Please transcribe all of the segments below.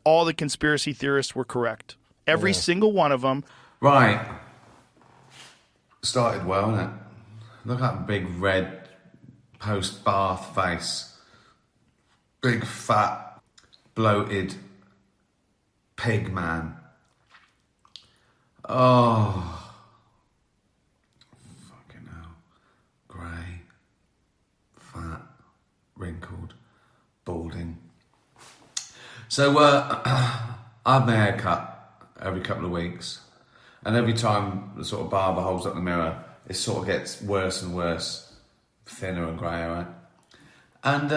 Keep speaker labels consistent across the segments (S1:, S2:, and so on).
S1: all the conspiracy theorists were correct. Every single one of them.
S2: Right. Started well, innit? Look at that big red post-bath face. Big fat bloated pig man. Oh, fucking hell. Grey, fat, wrinkled, balding. So I have my hair cut every couple of weeks, and every time the sort of barber holds up the mirror, it sort of gets worse and worse, thinner and greyer, right? And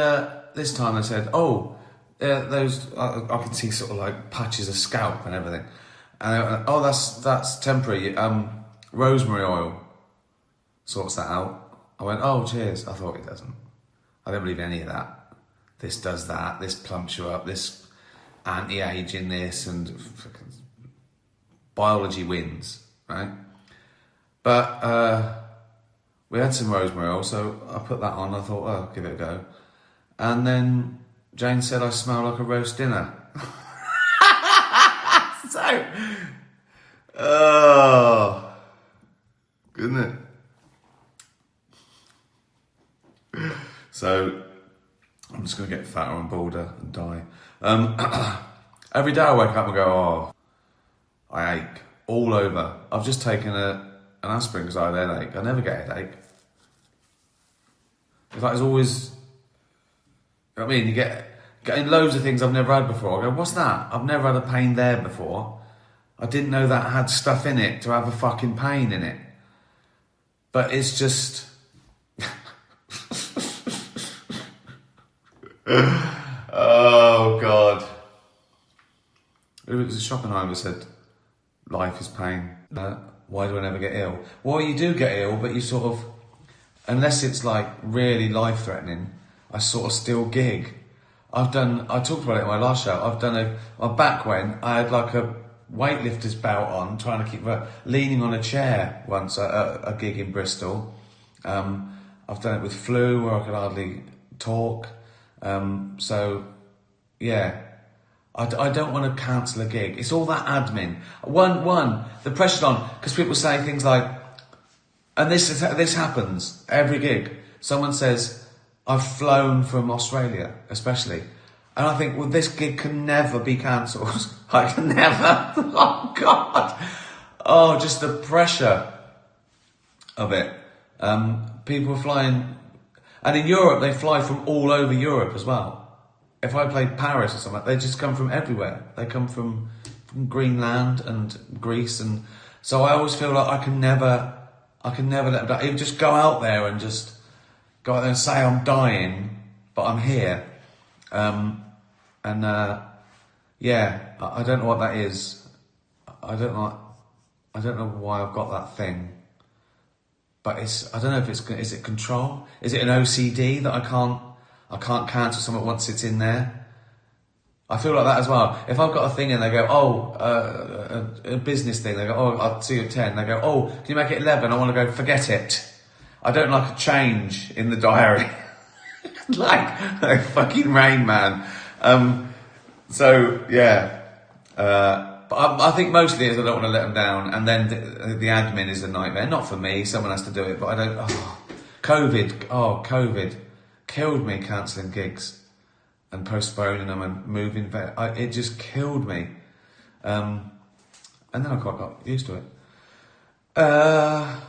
S2: this time they said, oh, those, I can see sort of like patches of scalp and everything. And they went, oh, that's temporary. Rosemary oil sorts that out. I went, oh, cheers. I thought it doesn't. I don't believe any of that. This does that. This plumps you up. This anti-aging this, and biology wins, right? But we had some rosemary oil, so I put that on. I thought, well, I'll give it a go. And then Jane said I smell like a roast dinner. So, oh, isn't it? So, I'm just going to get fatter and balder and die. Every day I wake up and go, oh, I ache all over. I've just taken an aspirin because I had a headache. I never get a headache. It's like there's always, you know what I mean? You getting loads of things I've never had before. I go, what's that? I've never had a pain there before. I didn't know that had stuff in it to have a fucking pain in it. But it's just... Oh, God. It was Schopenhauer said, life is pain. Why do I never get ill? Well, you do get ill, but you sort of... Unless it's like really life-threatening, I sort of still gig. I talked about it in my last show, my back went, I had like a weightlifter's belt on, trying to keep leaning on a chair once at a gig in Bristol. I've done it with flu where I could hardly talk. So, yeah, I don't want to cancel a gig. It's all that admin. The pressure's on, because people say things like, and this happens every gig. Someone says, I've flown from Australia, especially. And I think, well, this gig can never be cancelled. I can never. Oh, God. Oh, just the pressure of it. People are flying. And in Europe, they fly from all over Europe as well. If I played Paris or something, they just come from everywhere. They come from Greenland and Greece. And so I always feel like I can never let them die. Even just go out there and just go out there and say I'm dying, but I'm here. Yeah, I don't know what that is. I don't know why I've got that thing. But I don't know if is it control? Is it an OCD that I can't cancel something once it's in there? I feel like that as well. If I've got a thing and they go, a business thing, they go, oh, I'll see you at 10. They go, oh, can you make it 11? I want to go, forget it. I don't like a change in the diary. like fucking Rain Man. So, yeah. But I think mostly is I don't want to let them down. And then the admin is a nightmare. Not for me. Someone has to do it. But I don't... COVID killed me cancelling gigs and postponing them and moving. It just killed me. And then I quite got used to it. Yeah,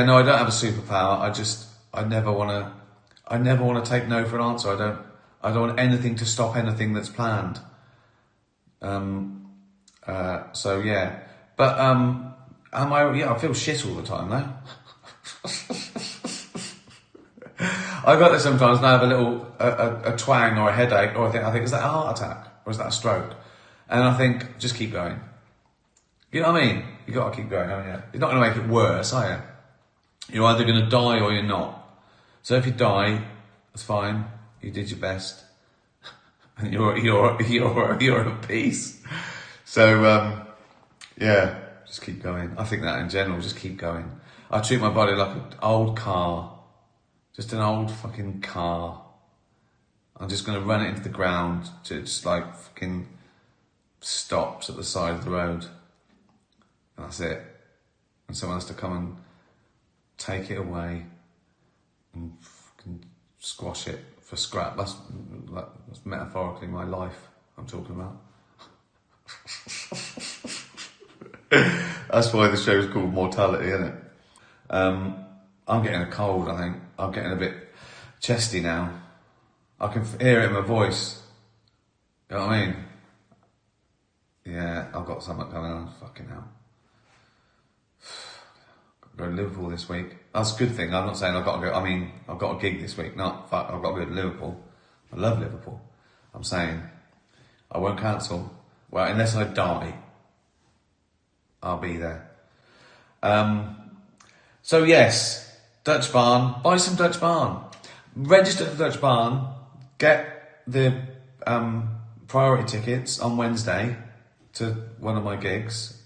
S2: no, I don't have a superpower. I never want to take no for an answer. I don't want anything to stop anything that's planned. So yeah, but I feel shit all the time now. I got this sometimes, and I have a little a twang or a headache, or I think is that a heart attack or is that a stroke? And I think just keep going. You know what I mean? You got to keep going, haven't you? You're not going to make it worse, are you? You're either going to die or you're not. So if you die, that's fine. You did your best, and you're at peace. So yeah, just keep going. I think that in general, just keep going. I treat my body like an old car, just an old fucking car. I'm just going to run it into the ground to just like fucking stops at the side of the road. And that's it. And someone has to come and take it away and fucking squash it for scrap. That's metaphorically my life I'm talking about. That's why the show's called Mortality, isn't it? I'm getting a cold, I think. I'm getting a bit chesty now. I can hear it in my voice. You know what I mean? Yeah, I've got something coming on. Fucking hell. Got to go to Liverpool this week. That's a good thing. I'm not saying I've got to go. I mean, I've got a gig this week. No, fuck, I've got to go to Liverpool. I love Liverpool. I'm saying I won't cancel. Well, unless I die, I'll be there. So yes, Dutch Barn. Buy some Dutch Barn. Register for Dutch Barn. Get the priority tickets on Wednesday to one of my gigs,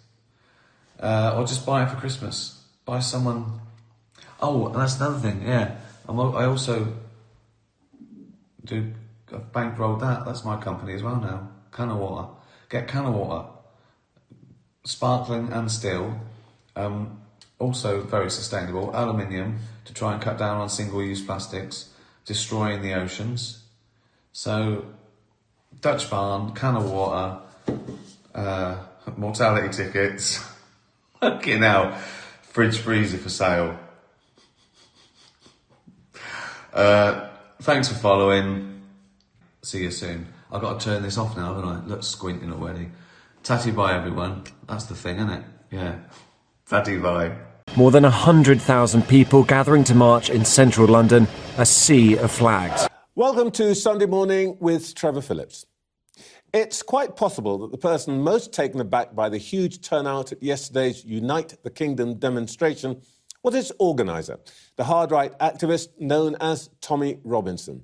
S2: or just buy it for Christmas. Buy someone. Oh, and that's another thing. Yeah, I also do. I've bankrolled that. That's my company as well now. Can of water. Get can of water. Sparkling and still. Also very sustainable. Aluminium to try and cut down on single-use plastics, destroying the oceans. So, Dutch Barn, can of water, mortality tickets. Fucking hell. Fridge freezer for sale. Thanks for following. See you soon. I've got to turn this off now, haven't I? Look, squinting already. Tatty bye, everyone. That's the thing, isn't it? Yeah. Tatty bye.
S3: More than 100,000 people gathering to march in central London, a sea of flags.
S4: Welcome to Sunday Morning with Trevor Phillips. It's quite possible that the person most taken aback by the huge turnout at yesterday's Unite the Kingdom demonstration was its organiser, the hard-right activist known as Tommy Robinson.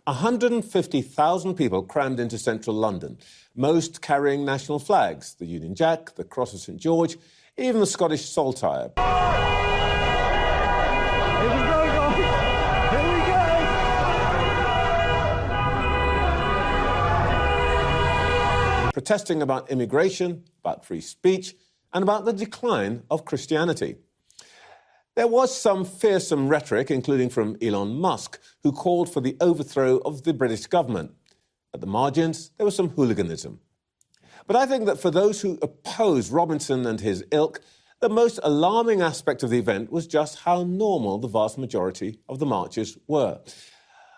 S4: 150,000 people crammed into central London, most carrying national flags, the Union Jack, the Cross of St George, even the Scottish saltire. Protesting about immigration, about free speech, and about the decline of Christianity. There was some fearsome rhetoric, including from Elon Musk, who called for the overthrow of the British government. At the margins, there was some hooliganism. But I think that for those who oppose Robinson and his ilk, the most alarming aspect of the event was just how normal the vast majority of the marchers were.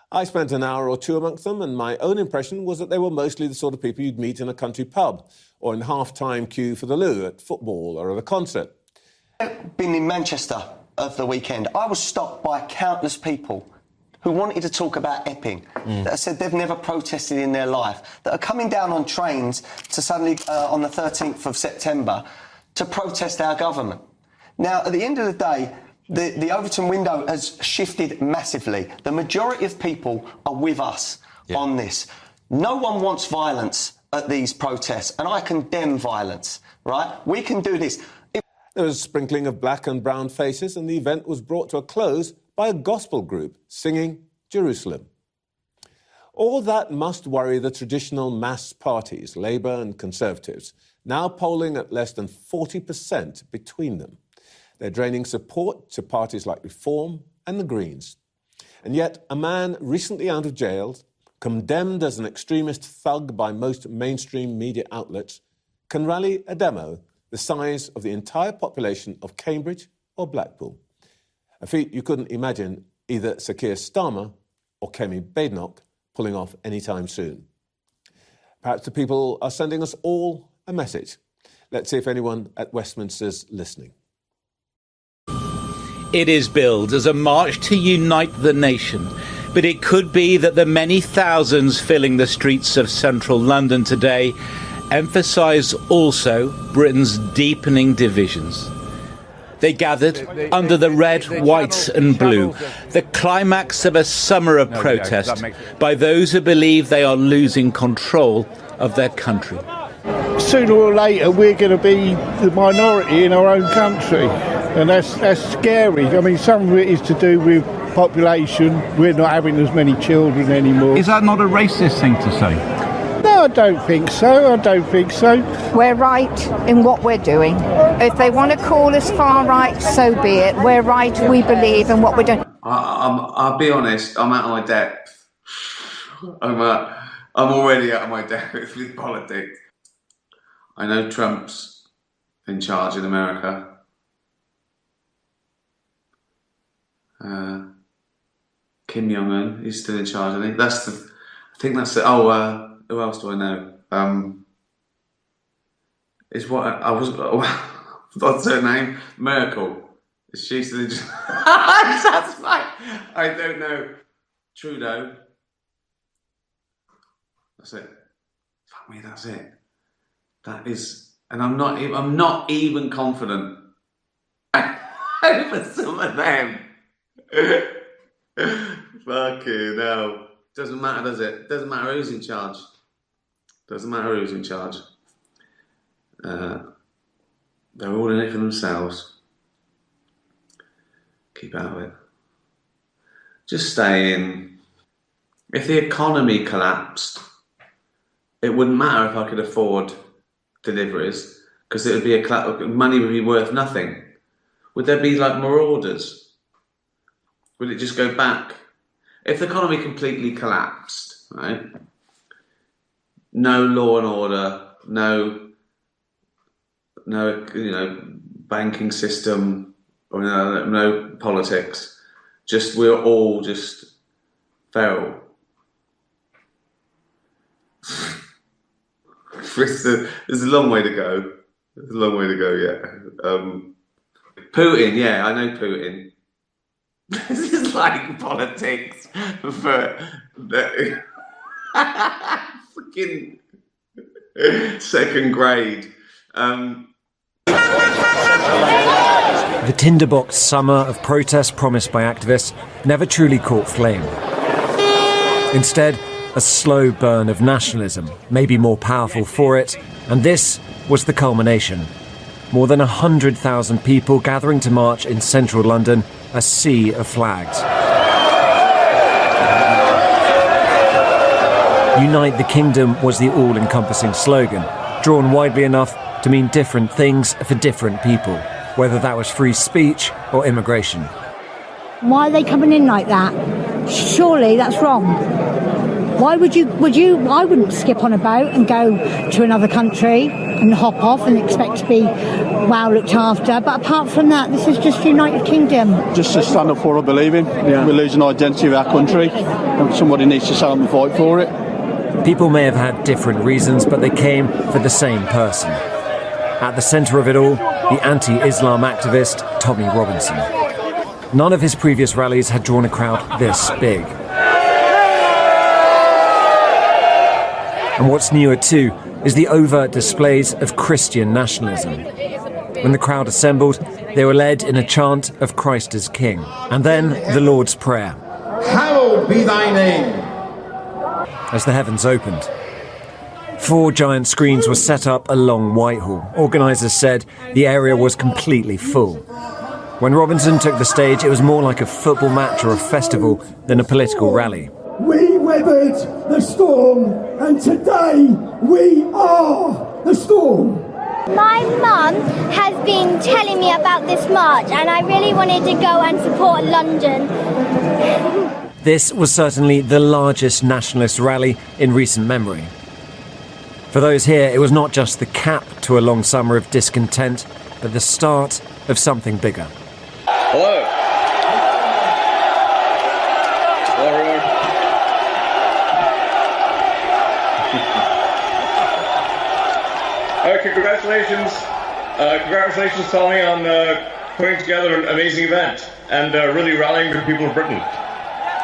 S4: I spent an hour or two amongst them, and my own impression was that they were mostly the sort of people you'd meet in a country pub or in half-time queue for the loo at football or at a concert.
S5: Been in Manchester of the weekend. I was stopped by countless people who wanted to talk about Epping, that said they've never protested in their life, that are coming down on trains to suddenly, on the 13th of September, to protest our government. Now, at the end of the day, the Overton window has shifted massively. The majority of people are with us on this. No one wants violence at these protests, and I condemn violence, right? We can do this.
S4: There was a sprinkling of black and brown faces, and the event was brought to a close by a gospel group singing Jerusalem. All that must worry the traditional mass parties, Labour and Conservatives, now polling at less than 40% between them. They're draining support to parties like Reform and the Greens. And yet, a man recently out of jail, condemned as an extremist thug by most mainstream media outlets, can rally a demo the size of the entire population of Cambridge or Blackpool. A feat you couldn't imagine either Sir Keir Starmer or Kemi Badenoch pulling off anytime soon. Perhaps the people are sending us all a message. Let's see if anyone at Westminster's listening.
S6: It is billed as a march to unite the nation, but it could be that the many thousands filling the streets of central London today emphasise also Britain's deepening divisions. They gathered under the red, white and blue, the climax of a summer of protest by those who believe they are losing control of their country.
S7: Sooner or later we're going to be the minority in our own country, and that's scary. I mean, some of it is to do with population, we're not having as many children anymore.
S6: Is that not a racist thing to say?
S7: No, I don't think so.
S8: We're right in what we're doing. If they want to call us far right, so be it. We're right, we believe in what we're doing.
S2: I'll be honest, I'm out of my depth. I'm already out of my depth with politics. I know Trump's in charge in America. Kim Jong-un is still in charge, I think. Who else do I know? What's her name? Merkel. Is she still in charge? That's right. I don't know. Trudeau. That's it. Fuck me, that's it. That is, and I'm not even confident over some of them. Fucking hell. Doesn't matter, does it? Doesn't matter who's in charge. They're all in it for themselves. Keep out of it. Just stay in. If the economy collapsed, it wouldn't matter if I could afford deliveries, because it would be money would be worth nothing. Would there be like marauders? Would it just go back? If the economy completely collapsed, right? No law and order, no banking system, or no politics. We're all just feral. There's a long way to go. There's a long way to go yet. Putin, yeah, I know Putin. This is like politics for the fucking second grade.
S3: The tinderbox summer of protests promised by activists never truly caught flame. Instead, a slow burn of nationalism, maybe more powerful for it, and this was the culmination. More than 100,000 people gathering to march in central London, a sea of flags. Unite the Kingdom was the all-encompassing slogan, drawn widely enough to mean different things for different people, whether that was free speech or immigration.
S9: Why are they coming in like that? Surely that's wrong. Why would you? I wouldn't skip on a boat and go to another country and hop off and expect to be looked after. But apart from that, this is just United Kingdom.
S10: Just to stand up for what I believe in. Yeah. We're losing identity of our country, and somebody needs to stand up and fight for it.
S3: People may have had different reasons, but they came for the same person. At the centre of it all, the anti-Islam activist Tommy Robinson. None of his previous rallies had drawn a crowd this big. And what's newer too is the overt displays of Christian nationalism. When the crowd assembled, they were led in a chant of Christ as King, and then the Lord's Prayer.
S11: Hallowed be thy name.
S3: As the heavens opened. 4 giant screens were set up along Whitehall. Organisers said the area was completely full. When Robinson took the stage, it was more like a football match or a festival than a political rally.
S11: We weathered the storm, and today we are the storm.
S12: My mum has been telling me about this march, and I really wanted to go and support London.
S3: This was certainly the largest nationalist rally in recent memory. For those here, it was not just the cap to a long summer of discontent, but the start of something bigger.
S13: Hello. Hello, everyone. Okay, congratulations. Congratulations, Tommy, on putting together an amazing event and really rallying the people of Britain.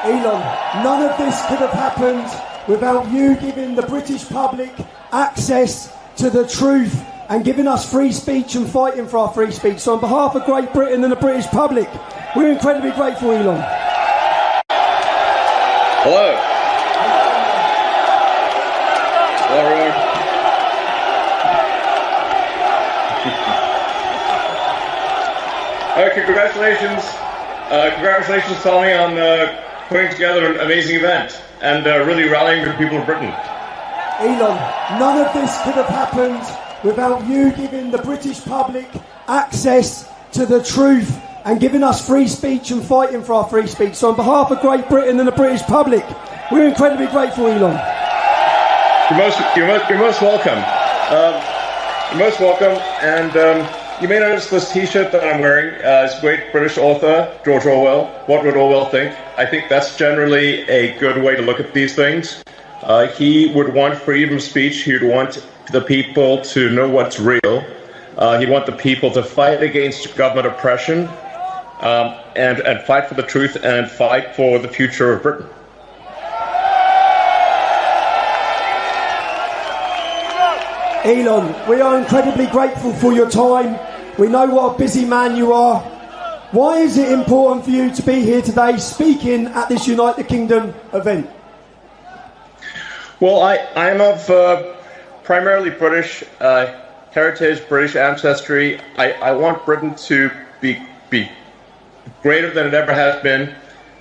S11: Elon, none of this could have happened without you giving the British public access to the truth and giving us free speech and fighting for our free speech. So on behalf of Great Britain and the British public, we're incredibly grateful, Elon.
S13: Hello. Hello, everyone. Okay, congratulations. Congratulations, Tommy, on putting together an amazing event and really rallying the people of Britain.
S11: Elon, none of this could have happened without you giving the British public access to the truth and giving us free speech and fighting for our free speech. So on behalf of Great Britain and the British public, we're incredibly grateful, Elon.
S13: You're most welcome. You're most welcome. And you may notice this T-shirt that I'm wearing. It's great British author George Orwell. What would Orwell think? I think that's generally a good way to look at these things. He would want freedom of speech. He would want the people to know what's real. He'd want the people to fight against government oppression and fight for the truth and fight for the future of Britain.
S11: Elon, we are incredibly grateful for your time. We know what a busy man you are. Why is it important for you to be here today speaking at this Unite the Kingdom event?
S13: Well, I'm of primarily British heritage, British ancestry. I want Britain to be greater than it ever has been.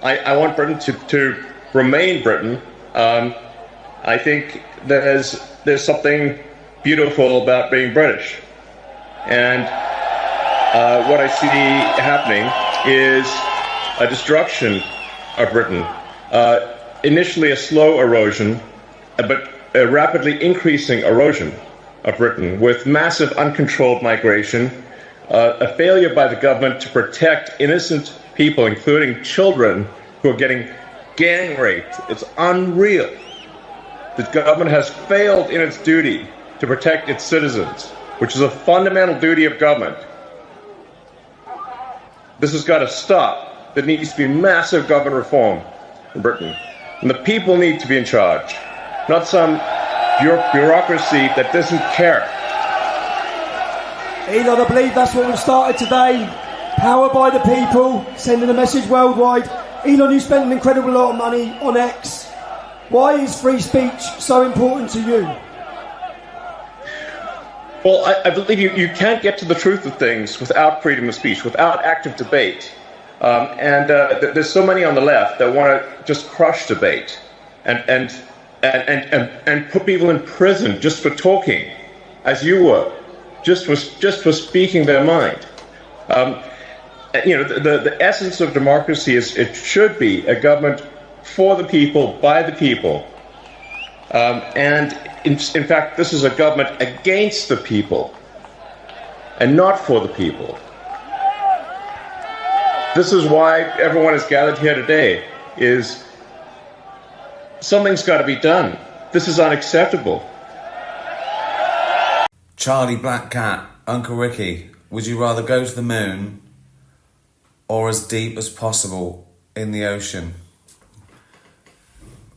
S13: I want Britain to remain Britain. I think there's something beautiful about being British. And what I see happening is a destruction of Britain. Initially a slow erosion, but a rapidly increasing erosion of Britain with massive uncontrolled migration, a failure by the government to protect innocent people, including children who are getting gang raped. It's unreal. The government has failed in its duty to protect its citizens, which is a fundamental duty of government. This has got to stop. There needs to be massive government reform in Britain. And the people need to be in charge, not some bureaucracy that doesn't care.
S11: Elon, I believe that's what we've started today. Power by the people, sending a message worldwide. Elon, you spend an incredible lot of money on X. Why is free speech so important to you?
S13: Well, I believe you can't get to the truth of things without freedom of speech, without active debate. There's so many on the left that want to just crush debate and put people in prison just for talking, as you were, just for speaking their mind. The essence of democracy is it should be a government for the people, by the people. In fact, this is a government against the people and not for the people. This is why everyone is gathered here today, is something's got to be done. This is unacceptable.
S2: Charlie Black Cat, Uncle Ricky, would you rather go to the moon or as deep as possible in the ocean?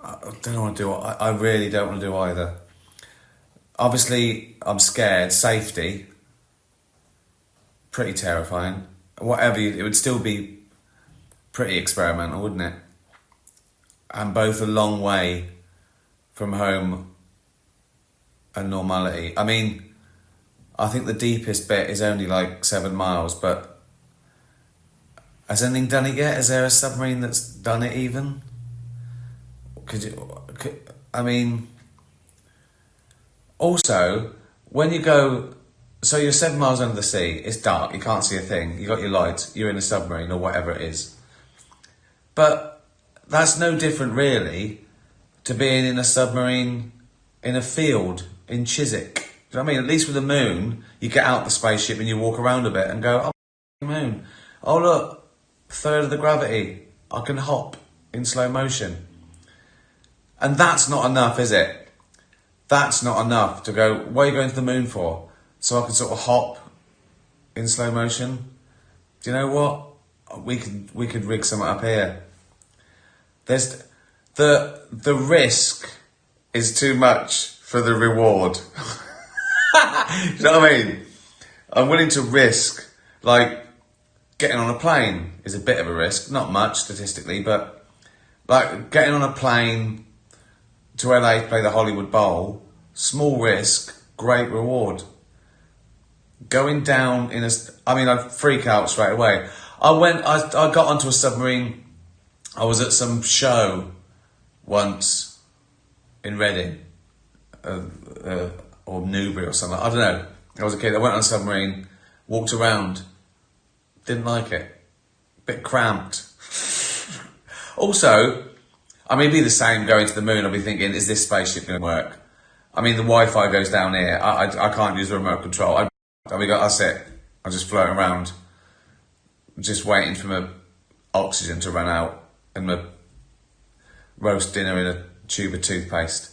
S2: I don't want to do. I really don't want to do either. Obviously, I'm scared. Safety, pretty terrifying. Whatever, it would still be pretty experimental, wouldn't it? And both a long way from home and normality. I mean, I think the deepest bit is only like 7 miles, but has anything done it yet? Is there a submarine that's done it even? Also, when you go, so you're 7 miles under the sea, it's dark, you can't see a thing, you got your lights, you're in a submarine or whatever it is. But that's no different really to being in a submarine in a field in Chiswick. Do you know what I mean? At least with the moon, you get out the spaceship and you walk around a bit and go, oh, moon. Oh look, a third of the gravity. I can hop in slow motion. And that's not enough, is it? That's not enough to go, what are you going to the moon for? So I can sort of hop in slow motion? Do you know what? We could rig something up here. There's the risk is too much for the reward. Do you know what I mean? I'm willing to risk, like, getting on a plane is a bit of a risk, not much statistically, but like getting on a plane to LA to play the Hollywood Bowl, small risk, great reward. Going down I'd freak out straight away. I got onto a submarine. I was at some show once in Reading, or Newbury or something. I don't know. I was a kid. I went on a submarine, walked around, didn't like it. Bit cramped. Also, I mean, it'd be the same going to the moon. I'll be thinking, is this spaceship going to work? I mean, the Wi-Fi goes down here. I can't use the remote control. That's it. I just float around, just waiting for my oxygen to run out and my roast dinner in a tube of toothpaste.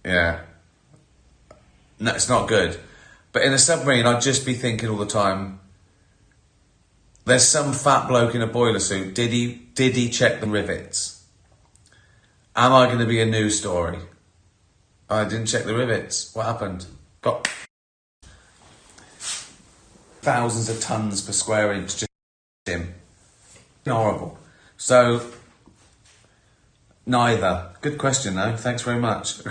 S2: Yeah. No, it's not good. But in a submarine, I'd just be thinking all the time, there's some fat bloke in a boiler suit. Did he check the rivets? Am I going to be a news story? I didn't check the rivets. What happened? Got thousands of tons per square inch. Just him. Horrible. So, neither. Good question though. Thanks very much.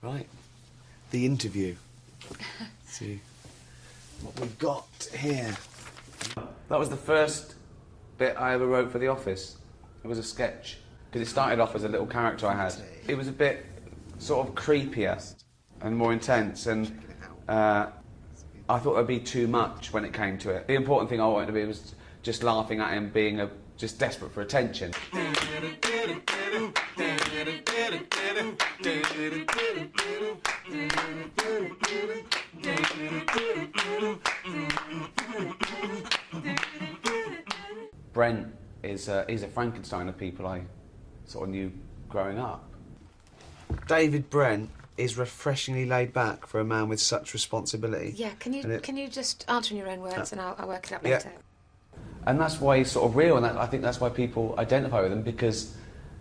S14: Right, the interview. Let's see what we've got here.
S2: That was the first bit I ever wrote for The Office. It was a sketch. Because it started off as a little character I had. It was a bit sort of creepier and more intense, and I thought there'd be too much when it came to it. The important thing I wanted to be was just laughing at him being just desperate for attention. Brent is he's a Frankenstein of people I sort of knew growing up.
S14: David Brent is refreshingly laid back for a man with such responsibility.
S15: Yeah, can you just answer in your own words and I'll work it out
S14: Yeah.
S15: later.
S2: And that's why he's sort of real, and I think that's why people identify with him, because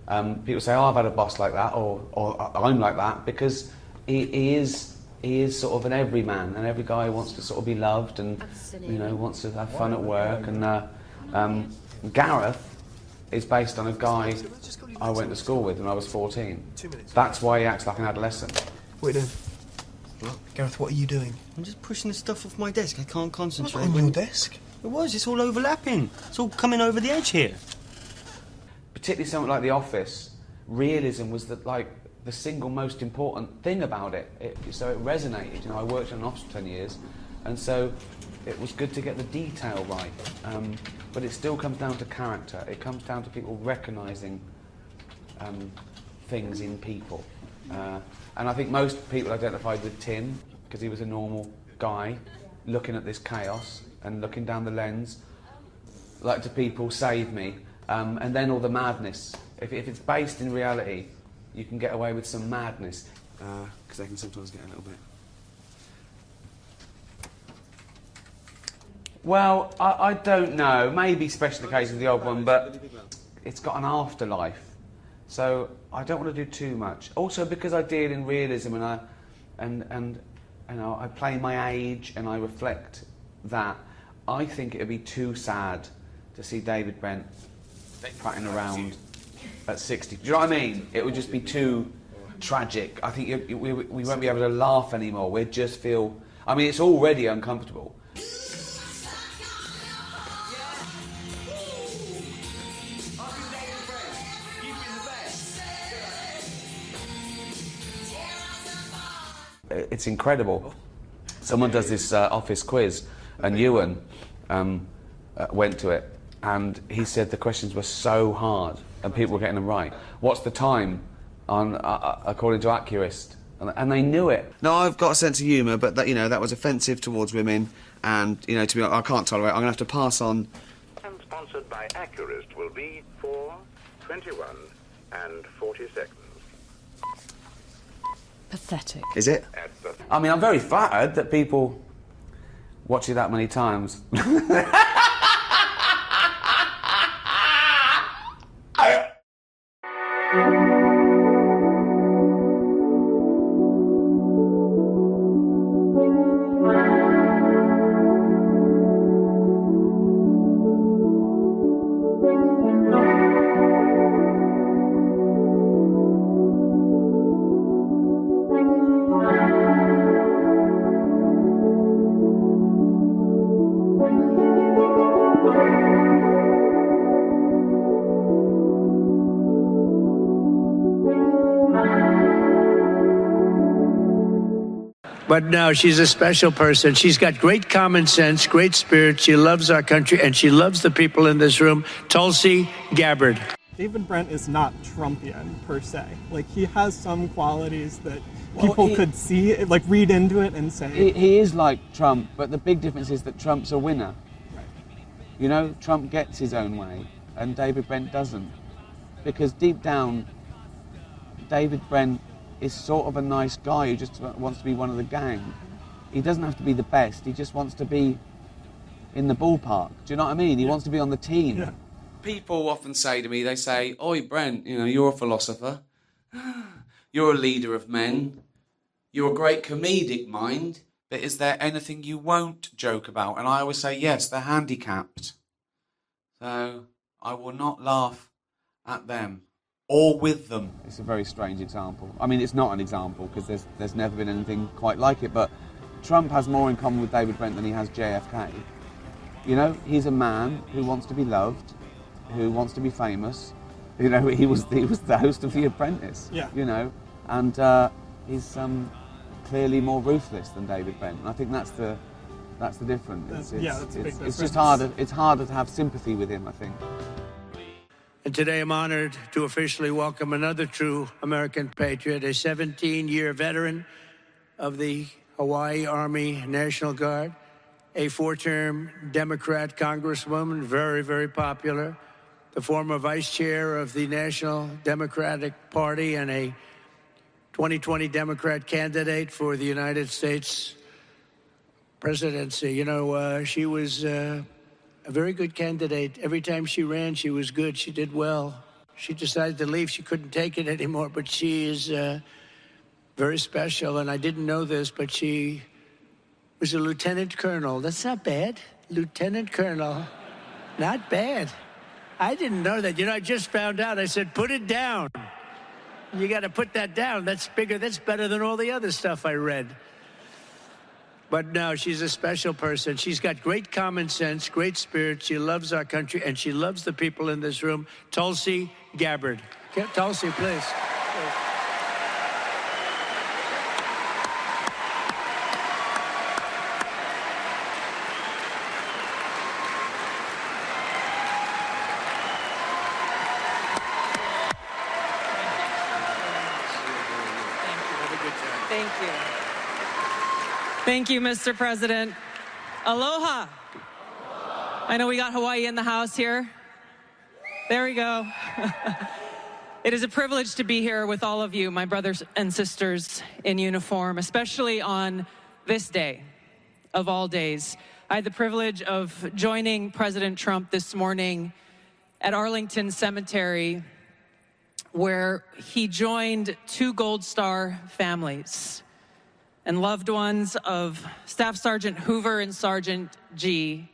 S2: people say, oh, I've had a boss like that, or I'm like that, because he is sort of an everyman, and every guy wants to sort of be loved and wants to have fun at work. And Gareth is based on a guy I went to school with when I was 14. That's why he acts like an adolescent.
S16: What are you doing?
S17: What?
S16: Gareth, what are you doing?
S17: I'm just pushing the stuff off my desk. I can't concentrate.
S16: What's on your desk?
S17: It was. It's all overlapping. It's all coming over the edge here.
S2: Particularly something like The Office, realism was the single most important thing about it. So it resonated. I worked in an office for 10 years, and so it was good to get the detail right. But it still comes down to character. It comes down to people recognising things in people. And I think most people identified with Tim because he was a normal guy looking at this chaos and looking down the lens, like to people, save me, and then all the madness. If it's based in reality, you can get away with some madness.
S14: Because they can sometimes get a little bit...
S2: Well, I don't know. Maybe special occasions the odd one, but it's got an afterlife. So I don't want to do too much. Also because I deal in realism and I play my age and I reflect that, I think it would be too sad to see David Brent prattling around at 60. Do you know what I mean? It would just be too tragic. I think we won't be able to laugh anymore. We'd just feel... I mean, it's already uncomfortable. It's incredible. Someone does this office quiz, and Ewan went to it, and he said the questions were so hard, and people were getting them right. What's the time on according to Accurist? And they knew it.
S14: No, I've got a sense of humour, but that was offensive towards women, and to be honest, I can't tolerate it. I'm going to have to pass on.
S18: And sponsored by Accurist will be 4, 21 and 40 seconds.
S15: Pathetic.
S14: Is it?
S2: I mean, I'm very flattered that people watch it that many times.
S19: But no, she's a special person. She's got great common sense, great spirit. She loves our country, and she loves the people in this room. Tulsi Gabbard.
S20: David Brent is not Trumpian, per se. Like, he has some qualities that people could see, like, read into it and say...
S2: He is like Trump, but the big difference is that Trump's a winner. Right. You know, Trump gets his own way, and David Brent doesn't. Because deep down, David Brent is sort of a nice guy who just wants to be one of the gang. He doesn't have to be the best, he just wants to be in the ballpark. Do you know what I mean? He wants to be on the team. Yeah. People often say to me, they say, "Oi, Brent, you know, you're a philosopher. You're a leader of men. You're a great comedic mind. But is there anything you won't joke about?" And I always say, yes, they're handicapped. So I will not laugh at them or with them. It's a very strange example. I mean, it's not an example because there's never been anything quite like it, but Trump has more in common with David Brent than he has JFK. You know, he's a man who wants to be loved, who wants to be famous. You know, he was the host of The Apprentice. Yeah. You know, and he's clearly more ruthless than David Brent. And I think that's the difference.
S20: That's a big difference.
S2: It's just harder. It's harder to have sympathy with him, I think.
S19: And today I'm honored to officially welcome another true American patriot, a 17-year veteran of the Hawaii Army National Guard, a 4-term Democrat congresswoman, very, very popular, the former vice chair of the National Democratic Party and a 2020 Democrat candidate for the United States presidency. You know, she was a very good candidate. Every time she ran, she was good. She did well. She decided to leave. She couldn't take it anymore, but she is very special. And I didn't know this, but she was a lieutenant colonel. That's not bad. Lieutenant colonel. Not bad. I didn't know that. You know, I just found out. I said, put it down. You got to put that down. That's bigger. That's better than all the other stuff I read. But no, she's a special person. She's got great common sense, great spirit. She loves our country, and she loves the people in this room. Tulsi Gabbard. Okay, Tulsi, please.
S21: Thank you. Thank you, Mr. President. Aloha. I know we got Hawaii in the house here. There we go. It is a privilege to be here with all of you, my brothers and sisters in uniform, especially on this day of all days. I had the privilege of joining President Trump this morning at Arlington Cemetery, where he joined 2 Gold Star families and loved ones of Staff Sergeant Hoover and Sergeant G,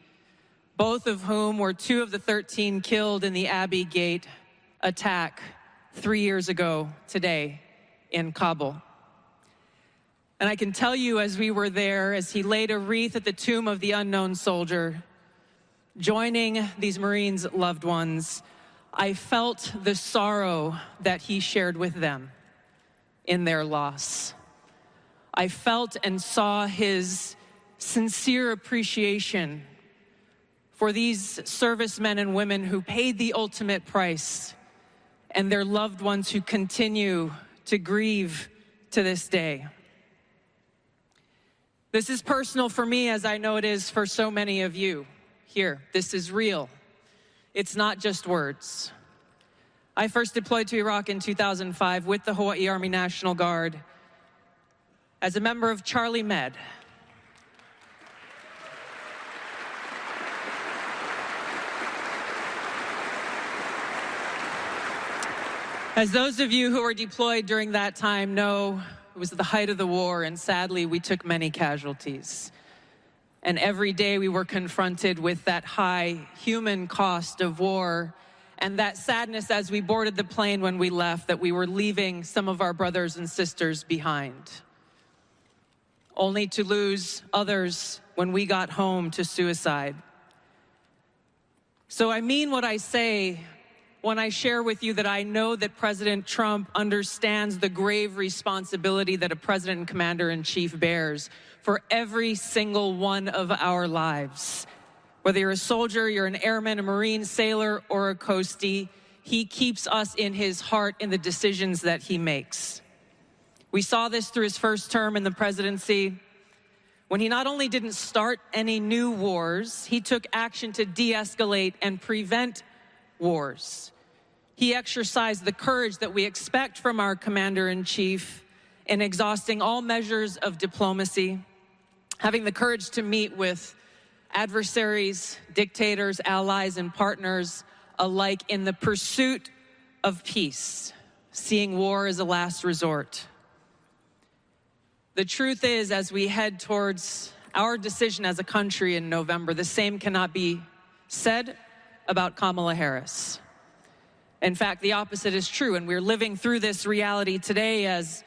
S21: both of whom were 2 of the 13 killed in the Abbey Gate attack 3 years ago today in Kabul. And I can tell you, as we were there, as he laid a wreath at the tomb of the unknown soldier, joining these Marines' loved ones, I felt the sorrow that he shared with them in their loss. I felt and saw his sincere appreciation for these servicemen and women who paid the ultimate price and their loved ones who continue to grieve to this day. This is personal for me, as I know it is for so many of you here. This is real. It's not just words. I first deployed to Iraq in 2005 with the Hawaii Army National Guard as a member of Charlie Med. As those of you who were deployed during that time know, it was the height of the war, and sadly, we took many casualties. And every day we were confronted with that high human cost of war and that sadness as we boarded the plane when we left, that we were leaving some of our brothers and sisters behind, only to lose others when we got home to suicide. So I mean what I say when I share with you that I know that President Trump understands the grave responsibility that a president and commander-in-chief bears for every single one of our lives. Whether you're a soldier, you're an airman, a Marine, sailor, or a coastie, he keeps us in his heart in the decisions that he makes. We saw this through his first term in the presidency, when he not only didn't start any new wars, he took action to de-escalate and prevent wars. He exercised the courage that we expect from our commander-in-chief in exhausting all measures of diplomacy, having the courage to meet with adversaries, dictators, allies, and partners alike in the pursuit of peace, seeing war as a last resort. The truth is, as we head towards our decision as a country in November, the same cannot be said about Kamala Harris. In fact, the opposite is true, and we're living through this reality today as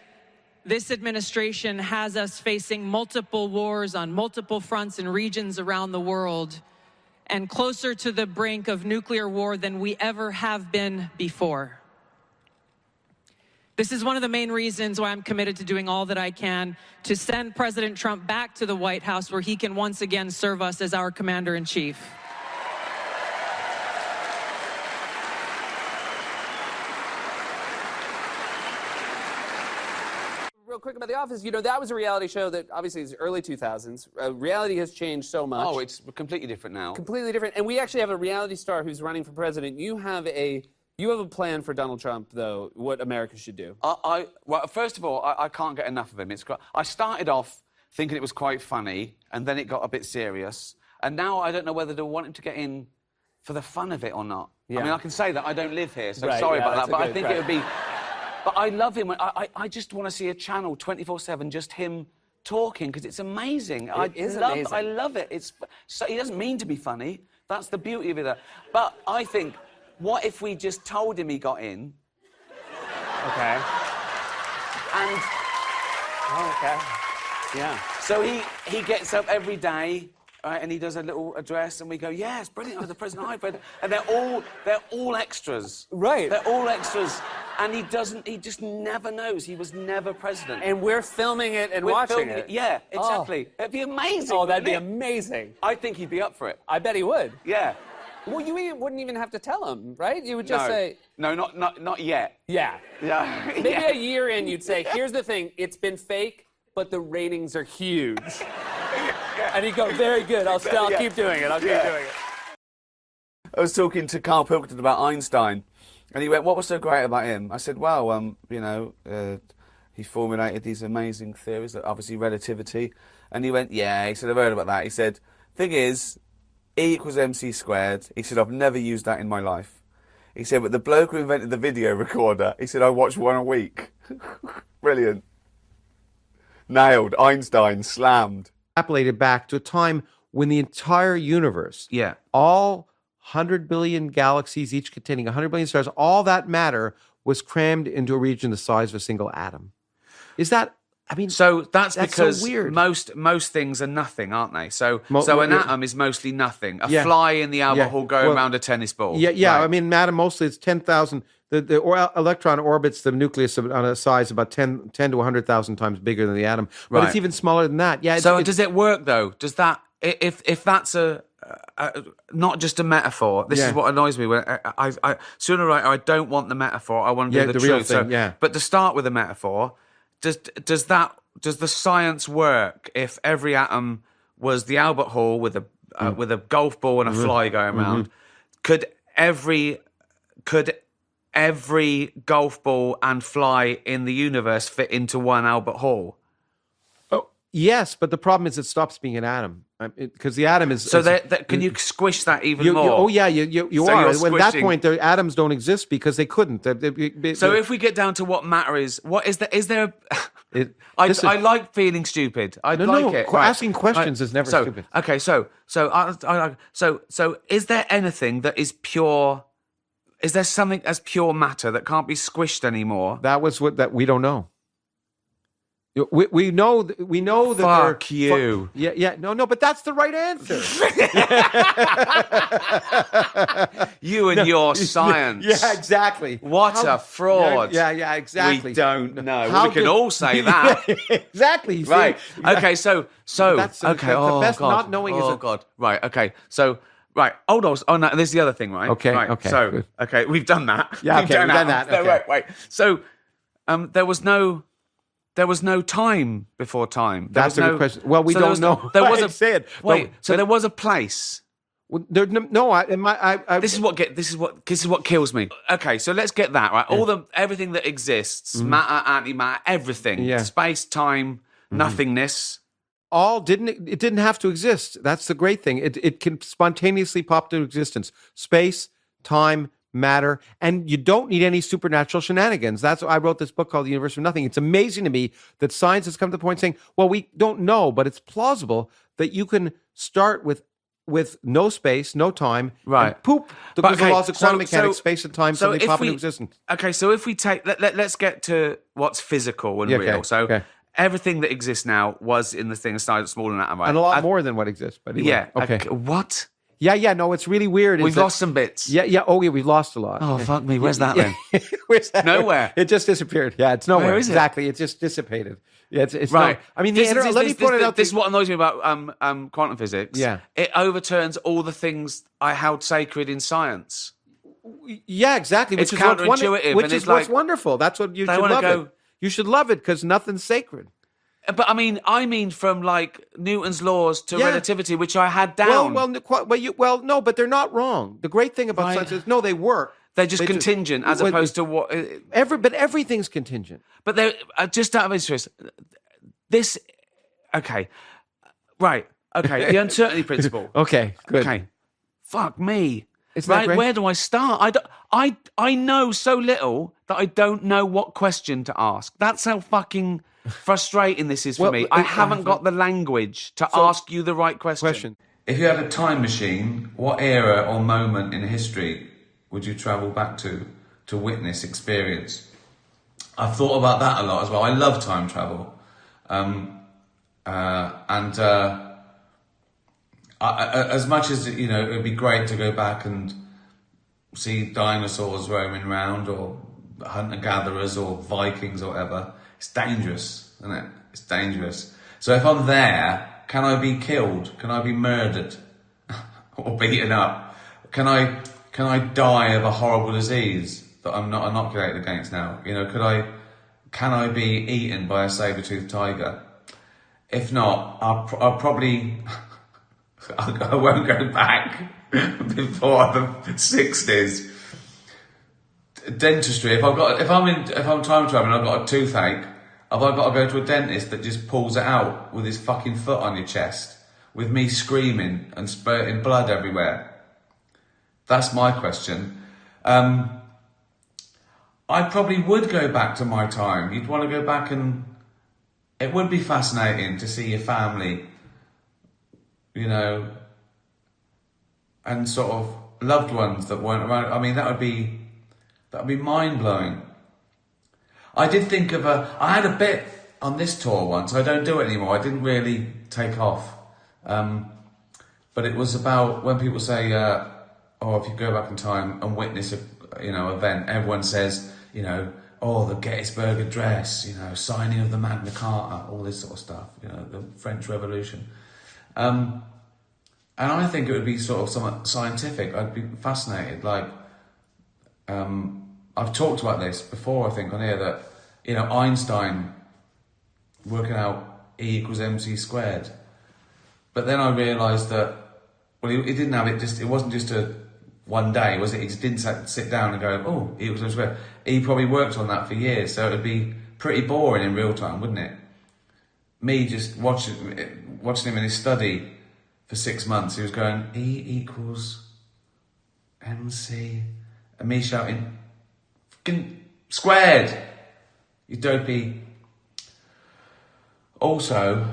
S21: this administration has us facing multiple wars on multiple fronts and regions around the world, and closer to the brink of nuclear war than we ever have been before. This is one of the main reasons why I'm committed to doing all that I can to send President Trump back to the White House, where he can once again serve us as our commander-in-chief.
S1: Real quick about The Office, you know, that was a reality show that obviously is early 2000s. Reality has changed so much.
S2: Oh, it's completely different now.
S1: Completely different. And we actually have a reality star who's running for president. You have a plan for Donald Trump, though, what America should do.
S2: Well, first of all, I can't get enough of him. I started off thinking it was quite funny, and then it got a bit serious. And now I don't know whether to want him to get in for the fun of it or not. Yeah. I mean, I can say that I don't live here, so sorry about that, but I think it would be... But I love him. I just want to see a channel 24/7, just him talking, because it's amazing.
S1: It is amazing.
S2: I love it. He doesn't mean to be funny. That's the beauty of it. But I think, what if we just told him he got in?
S1: Okay.
S2: And...
S1: Oh, okay. Yeah.
S2: So he gets up every day, right, and he does a little address, and we go, yes, brilliant, oh, the president, and they're all extras.
S1: Right.
S2: They're all extras. And he just never knows. He was never president.
S1: And we're filming it and watching it.
S2: Yeah, exactly. It'd be amazing.
S1: Oh, that'd be amazing.
S2: I think he'd be up for it.
S1: I bet he would.
S2: Yeah.
S1: Well, you wouldn't even have to tell him, right? You would just say...
S2: No, not yet.
S1: Yeah.
S2: Yeah.
S1: Maybe a year in, you'd say, here's the thing, it's been fake, but the ratings are huge. And he'd go, very good, I'll keep doing it, I'll keep doing it.
S2: I was talking to Carl Pilkington about Einstein, and he went, what was so great about him? I said, well, you know, he formulated these amazing theories, obviously relativity, and he went, yeah, he said, I've heard about that. He said, thing is, E equals MC squared. He said, I've never used that in my life. He said, but the bloke who invented the video recorder, he said, I watch one a week. Brilliant. Nailed. Einstein. Slammed.
S22: Extrapolated back to a time when the entire universe, all 100 billion galaxies, each containing 100 billion stars, all that matter was crammed into a region the size of a single atom. Is that... I mean,
S2: so that's because
S22: so weird.
S2: Most things are nothing, aren't they? So an atom is mostly nothing. A fly in the Albert Hall going around a tennis ball.
S22: Yeah, yeah.
S2: Right.
S22: I mean, an atom mostly it's 10,000. The electron orbits the nucleus on a size about 10 to 100,000 times bigger than the atom. But it's even smaller than that. Yeah.
S2: So does it work though? Does that if that's not just a metaphor? This is what annoys me. When I sooner or later I don't want the metaphor. I want to do the
S22: real
S2: truth.
S22: thing.
S2: But to start with a metaphor. Does the science work if every atom was the Albert Hall with a golf ball and a fly going around? Could every golf ball and fly in the universe fit into one Albert Hall?
S22: Oh, yes, but the problem is it stops being an atom because the atom is.
S2: So can you squish that even more?
S22: You are. At that point, the atoms don't exist because they couldn't.
S2: So if we get down to what matter is, what is there? Is there? I like feeling stupid. I like it.
S22: Asking questions is never stupid.
S2: Okay, so is there anything that is pure? Is there something as pure matter that can't be squished anymore?
S22: That we don't know. We know that
S2: Fuck you.
S22: No, but that's the right answer.
S2: You and your science.
S22: Yeah, exactly.
S2: What a fraud.
S22: Yeah, exactly.
S2: We don't know. Well, we can all say that.
S22: Exactly. you see?
S2: Right. Okay, so
S22: That's
S2: okay.
S22: the best
S2: God.
S22: not knowing is
S2: Oh God. Right. Okay. So right. Hold on. Oh no. This is the other thing, right?
S22: Okay,
S2: Right.
S22: okay,
S2: So
S22: good.
S2: okay, we've done that.
S22: Yeah, okay, we've done that,
S2: So,
S22: okay.
S2: Right. So, there was no time before time.
S22: That's a good question. Well, we don't know.
S2: There was
S22: I
S2: a
S22: said.
S2: wait. So there was a place.
S22: Well, there, no, I
S2: This is what kills me. Okay, so let's get that right. Everything that exists, matter, antimatter, everything.
S22: Yeah.
S2: Space, time, nothingness.
S22: It didn't have to exist. That's the great thing. It can spontaneously pop into existence. Space, time, matter, and you don't need any supernatural shenanigans. That's why I wrote this book called The Universe of Nothing. It's amazing to me that science has come to the point saying, well, we don't know, but it's plausible that you can start with no space, no time,
S2: right?
S22: And poop, because the laws of quantum mechanics, space and time suddenly pop into existence.
S2: Okay, so if we take, let's get to what's physical and real. So everything that exists now was in the thing started small and atom, right?
S22: And a lot more than what exists. But anyway,
S2: yeah,
S22: okay.
S2: What?
S22: Yeah, no, it's really weird.
S2: We've lost some bits.
S22: Yeah. Oh, yeah, we've lost a lot.
S2: Oh, fuck me. Where's that then?
S22: Where's that?
S2: Nowhere.
S22: It just disappeared. Yeah, it's nowhere.
S2: Where is it?
S22: Exactly. It just dissipated. Yeah, it's
S2: right.
S22: I mean, let me point it out.
S2: This is what annoys me about quantum physics.
S22: Yeah.
S2: It overturns all the things I held sacred in science.
S22: Yeah, exactly.
S2: It's counterintuitive.
S22: Which is what's wonderful. That's what you should love it. You should love it because nothing's sacred.
S2: But I mean from like Newton's laws to relativity, which I had down.
S22: No, but they're not wrong. The great thing about science is, no, they work.
S2: They're just contingent as opposed to what...
S22: But everything's contingent.
S2: But they're just out of interest. This... Okay. Right. Okay. The uncertainty principle.
S22: Okay. Good.
S2: Okay. Fuck me.
S22: Isn't that great?
S2: Where do I start? I know so little that I don't know what question to ask. That's how fucking frustrating this is for me. I haven't got the language to ask you the right question. If you had a time machine, what era or moment in history would you travel back to witness, experience? I've thought about that a lot as well. I love time travel. As much as, it would be great to go back and see dinosaurs roaming around or hunter-gatherers or Vikings or whatever, it's dangerous, isn't it? It's dangerous. So if I'm there, can I be killed? Can I be murdered or beaten up? Can I die of a horrible disease that I'm not inoculated against now? Can I be eaten by a saber-toothed tiger? If not, I'll probably I won't go back before the 60s. Dentistry. If I'm time traveling, I've got a toothache. Have I got to go to a dentist that just pulls it out with his fucking foot on your chest, with me screaming and spurting blood everywhere? That's my question. I probably would go back to my time. You'd want to go back, and it would be fascinating to see your family, and sort of loved ones that weren't around. I mean, that would be mind-blowing. I did think of I had a bit on this tour once. I don't do it anymore. I didn't really take off. But it was about when people say, if you go back in time and witness a event, everyone says, the Gettysburg Address, signing of the Magna Carta, all this sort of stuff, the French Revolution. And I think it would be sort of somewhat scientific. I'd be fascinated. I've talked about this before, I think, on here, that, Einstein working out E equals mc squared. But then I realised that, he didn't have it it wasn't just one day, was it? He just didn't sit down and go, E equals mc squared. He probably worked on that for years, so it'd be pretty boring in real time, wouldn't it? Me just watching him in his study for 6 months, he was going, E equals mc, and me shouting, squared, you dopey. Also,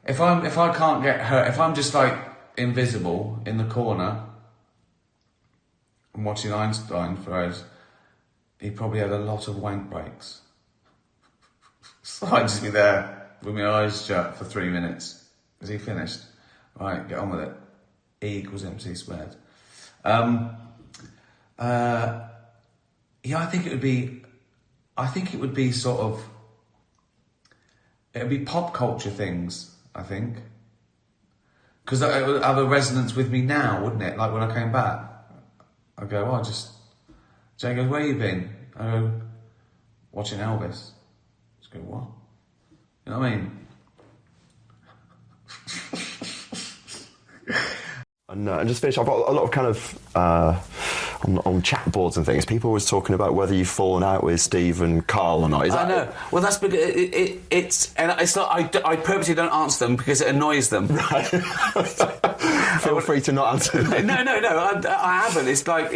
S2: if I can't get hurt, if I'm just like invisible in the corner and watching Einstein for hours, he probably had a lot of wank breaks. So I'd just be there with my eyes shut for 3 minutes. Is he finished? Right, get on with it. E equals MC squared. Yeah, I think it would be sort of, it would be pop culture things, I think. Because it would have a resonance with me now, wouldn't it? Like when I came back, I go, oh, Jay goes, where you been? I go, watching Elvis. Just go, what? You know what I mean?
S4: And just finish, I've got a lot of kind of on chat boards and things. People always talking about whether you've fallen out with Steve and Carl or not.
S2: I know. Well, that's because it's not. I purposely don't answer them because it annoys them. Right.
S4: Feel free to not answer them.
S2: No. I haven't. It's like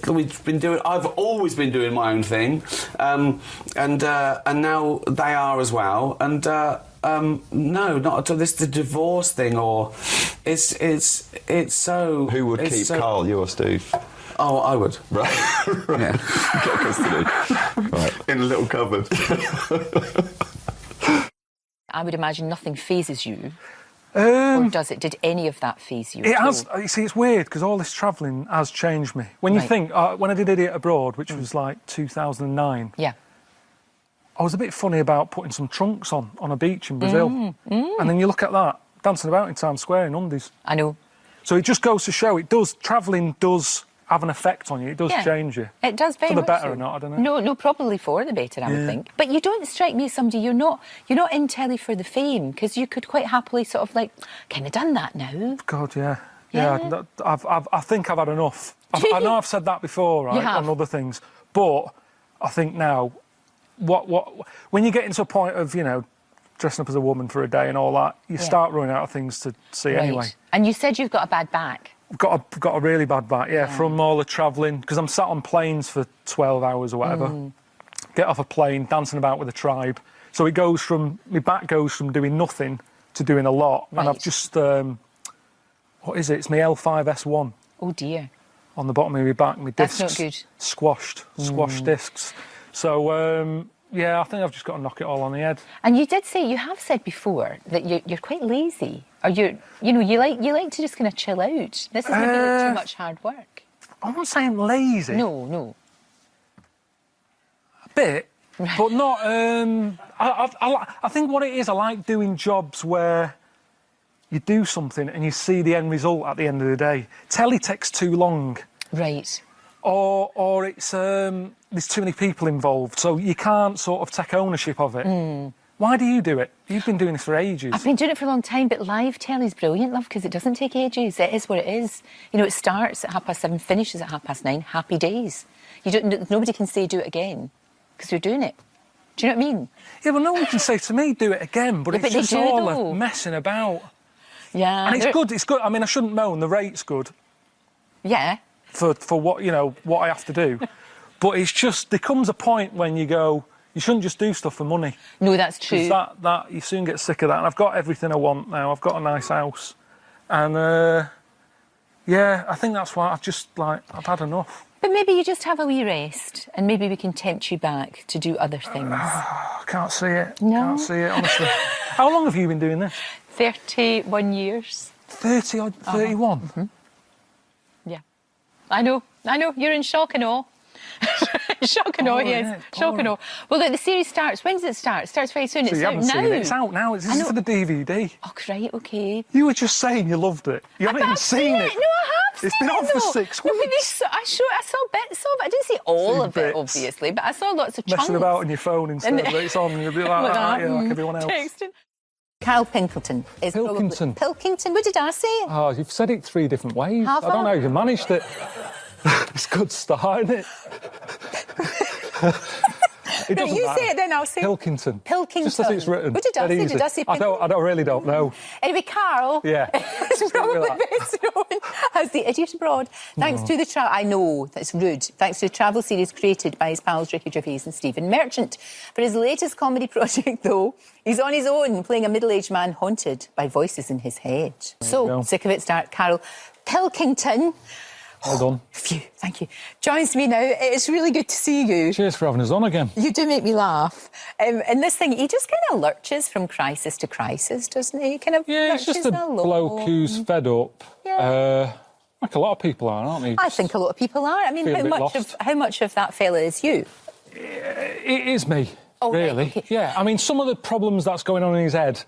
S2: we've been doing. I've always been doing my own thing, and now they are as well. And no, not at all. This is the divorce thing, or it's so.
S4: Who would keep Carl, you or Steve?
S2: Oh, I would.
S4: Right. Yeah. Get custody. Right. In a little cupboard.
S5: I would imagine nothing phases you. Or does it? Did any of that phase you?
S23: It has. You see, it's weird because all this travelling has changed me. When you think, when I did Idiot Abroad, which was like 2009.
S5: Yeah.
S23: I was a bit funny about putting some trunks on a beach in Brazil. And then you look at that, dancing about in Times Square in undies.
S5: I know.
S23: So it just goes to show, travelling does have an effect on you. It does change you.
S5: It does very
S23: much. For the
S5: much
S23: better
S5: so.
S23: or not, I don't know.
S5: No, probably for the better, I would think. But you don't strike me as somebody, you're not in telly for the fame, because you could quite happily sort of like, kind of done that now.
S23: God, yeah. Yeah, I think I've had enough. I know I've said that before, right, on other things, but I think now, when you get into a point of, dressing up as a woman for a day and all that, you start running out of things to see anyway.
S5: And you said you've got a bad back.
S23: Got a really bad back, from all the travelling, because I'm sat on planes for 12 hours or whatever. Get off a plane, dancing about with a tribe. So my back goes from doing nothing to doing a lot. Right. And I've just, what is it? It's my L5S1.
S5: Oh dear.
S23: On the bottom of my back, my discs.
S5: That's not good.
S23: Squashed discs. So, I think I've just got to knock it all on the head.
S5: And you have said before that you're quite lazy, or you like to just kind of chill out. This is maybe too much hard work.
S23: I'm not saying lazy.
S5: No.
S23: A bit, but not. I think what it is, I like doing jobs where you do something and you see the end result at the end of the day. Telly takes too long.
S5: Right.
S23: Or it's there's too many people involved, so you can't sort of take ownership of it. Why do you do it? You've been doing this for ages.
S5: I've been doing it for a long time, but live telly's brilliant, love, because it doesn't take ages. It is what it is. It starts at 7:30, finishes at 9:30. Happy days. Nobody can say do it again because you're doing it. Do you know what I mean?
S23: Yeah, well, no one can say to me do it again, but it's just all messing about.
S5: Yeah,
S23: and it's good. It's good. I mean, I shouldn't moan. The rate's good.
S5: Yeah.
S23: For what what I have to do, but it's just there comes a point when you go, you shouldn't just do stuff for money.
S5: No, that's true.
S23: That you soon get sick of that. And I've got everything I want now. I've got a nice house, and I think that's why I've had enough.
S5: But maybe you just have a wee rest, and maybe we can tempt you back to do other things.
S23: I can't see it.
S5: No,
S23: can't see it honestly. How long have you been doing this?
S5: 31 years.
S23: 30 or 31.
S5: Mm-hmm. Yeah. I know, you're in shock and awe. Shock and awe, yes. Shock and awe. Well, look, the series starts. When does it start? It starts very soon.
S23: So
S5: it's
S23: you
S5: out
S23: haven't
S5: now.
S23: Seen it. It's out now. This is for the DVD.
S5: Oh, right, okay.
S23: You were just saying you loved it. You haven't even seen it.
S5: No, I have
S23: It's been on for 6 weeks.
S5: I saw bits of it. I didn't see all of it, obviously, but I saw lots of chunks.
S23: Messing about on your phone instead, but it's on, you'll be like everyone else.
S5: Texting. Carl Pilkington is
S23: Pilkington.
S5: Pilkington. What did I say?
S23: Oh, you've said it 3 different ways.
S5: Have
S23: I don't know how you managed it. It's a good start, isn't it? It doesn't matter.
S5: Say it then, I'll say
S23: Pilkington.
S5: Pilkington.
S23: Just as it's written.
S5: What did I say? Did I say
S23: I really don't know.
S5: Anyway, Carl is probably best known as the Idiot Abroad. Thanks to the I know, that's rude. Thanks to the travel series created by his pals Ricky Gervais and Stephen Merchant. For his latest comedy project, though, he's on his own, playing a middle-aged man haunted by voices in his head. So, sick of it, start Carl Pilkington.
S23: Well done.
S5: Phew, thank you. Joins me now. It's really good to see you.
S23: Cheers for having us on again.
S5: You do make me laugh. And this thing, he just kind of lurches from crisis to crisis, doesn't he? Kind of
S23: Yeah, he's just a bloke who's fed up.
S5: Yeah.
S23: Like a lot of people are, aren't they?
S5: I think a lot of people are. I mean,
S23: Feel a bit
S5: how much of that fella is you?
S23: It is me,
S5: Oh, right,
S23: really.
S5: okay.
S23: Yeah, I mean, some of the problems that's going on in his head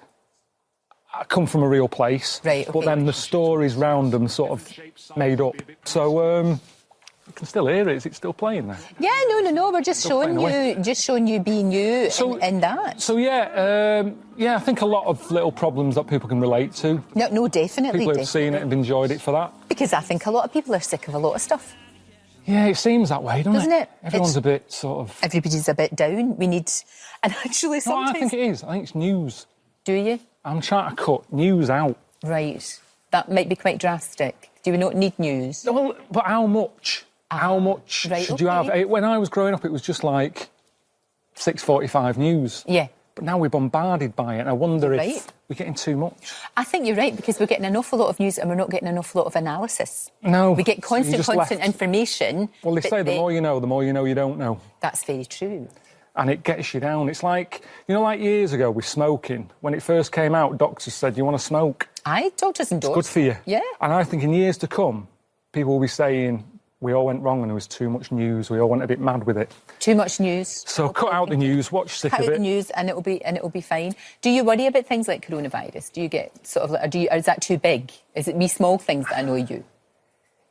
S23: come from a real place.
S5: Right, okay.
S23: But then the stories round them sort of made up. So, you can still hear it. Is it still playing there?
S5: Yeah, no. We're just showing you being you in that.
S23: So, yeah, I think a lot of little problems that people can relate to.
S5: No, definitely.
S23: People have seen it and enjoyed it for that.
S5: Because I think a lot of people are sick of a lot of stuff.
S23: Yeah, it seems that way, doesn't
S5: it?
S23: Everyone's a bit sort of...
S5: Everybody's a bit down. We need... And actually sometimes...
S23: No, I think it is. I think it's news.
S5: Do you?
S23: I'm trying to cut news out.
S5: Right. That might be quite drastic. Do we not need news?
S23: Well, but how much? How much should you have? When I was growing up, it was just like 6:45 news.
S5: Yeah.
S23: But now we're bombarded by it, and I wonder if we're getting too much.
S5: I think you're right, because we're getting an awful lot of news and we're not getting an awful lot of analysis.
S23: No.
S5: We get constant information.
S23: Well, they say the more you know you don't know.
S5: That's very true.
S23: And it gets you down. It's like, like years ago with smoking, when it first came out, doctors said, you want to smoke?
S5: Aye, doctors endorse.
S23: It's good for you.
S5: Yeah.
S23: And I think in years to come, people will be saying, we all went wrong and there was too much news. We all went a bit mad with it.
S5: Too much news.
S23: So cut out the news, watch sick of it.
S5: Cut out the news and it'll be fine. Do you worry about things like coronavirus? Do you get sort of like, or is that too big? Is it me small things that annoy you?